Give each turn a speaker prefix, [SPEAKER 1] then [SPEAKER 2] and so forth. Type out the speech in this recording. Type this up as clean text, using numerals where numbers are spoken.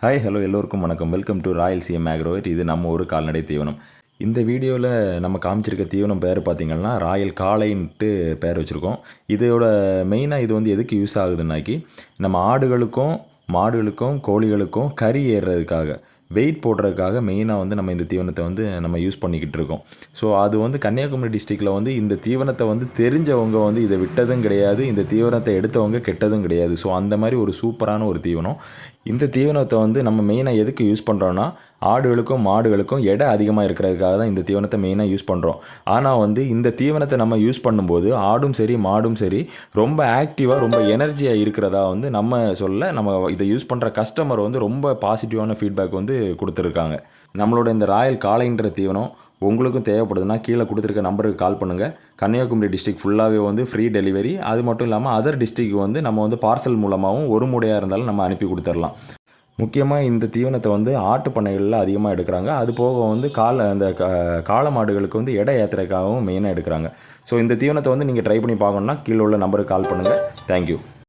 [SPEAKER 1] Hi hello எல்லோருக்கும் வணக்கம். Welcome to Royal CM Agrovet. இது நம்ம ஒரு கால்நடை தீவனம். இந்த வீடியோவில் நம்ம காமிச்சிருக்க தீவனம் பேர் பார்த்திங்கன்னா ராயல் காளைன்ட்டு பேர் வச்சுருக்கோம். இதோட மெயினாக இது வந்து எதுக்கு யூஸ் ஆகுதுன்னாக்கி நம்ம ஆடுகளுக்கும் மாடுகளுக்கும் கோழிகளுக்கும் கறி ஏறுறதுக்காக வெயிட் போடுறதுக்காக மெயினாக வந்து நம்ம இந்த தீவனத்தை வந்து நம்ம யூஸ் பண்ணிக்கிட்டு இருக்கோம். ஸோ அது வந்து கன்னியாகுமரி டிஸ்ட்ரிக்டில் வந்து இந்த தீவனத்தை வந்து தெரிஞ்சவங்க வந்து இதை விட்டதும் கிடையாது, இந்த தீவனத்தை எடுத்தவங்க கெட்டதும் கிடையாது. ஸோ அந்த மாதிரி ஒரு சூப்பரான ஒரு தீவனம். இந்த தீவனத்தை வந்து நம்ம மெயினாக எதுக்கு யூஸ் பண்ணுறோன்னா ஆடுகளுக்கும் மாடுகளுக்கும் எடை அதிகமாக இருக்கிறதுக்காக தான் இந்த தீவனத்தை மெயினாக யூஸ் பண்ணுறோம். ஆனால் வந்து இந்த தீவனத்தை நம்ம யூஸ் பண்ணும்போது ஆடும் சரி மாடும் சரி ரொம்ப ஆக்டிவாக ரொம்ப எனர்ஜியாக இருக்கிறதா வந்து நம்ம இதை யூஸ் பண்ணுற கஸ்டமர் வந்து ரொம்ப பாசிட்டிவான ஃபீட்பேக் வந்து கொடுத்துருக்காங்க. நம்மளோட இந்த ராயல் காளைன்ற தீவனம் உங்களுக்கும் தேவைப்படுதுன்னா கீழே கொடுத்துருக்க நம்பருக்கு கால் பண்ணுங்கள். கன்னியாகுமரி டிஸ்ட்ரிக்ட் ஃபுல்லாகவே வந்து ஃப்ரீ டெலிவரி. அது மட்டும் இல்லாமல் அதர் டிஸ்ட்ரிக்ட் வந்து நம்ம வந்து பார்சல் மூலமாகவும் ஒரு மூடையாக இருந்தாலும் நம்ம அனுப்பி கொடுத்துடலாம். முக்கியமாக இந்த தீவனத்தை வந்து ஆட்டு பண்ணைகளில் அதிகமாக எடுக்கிறாங்க. அது போக வந்து காளை மாடுகளுக்கு வந்து எடை ஏற்றுறதுக்காகவும் மெயினாக எடுக்கிறாங்க. ஸோ இந்த தீவனத்தை வந்து நீங்கள் ட்ரை பண்ணி பார்க்கணுன்னா கீழே உள்ள நம்பருக்கு கால் பண்ணுங்கள். தேங்க்யூ.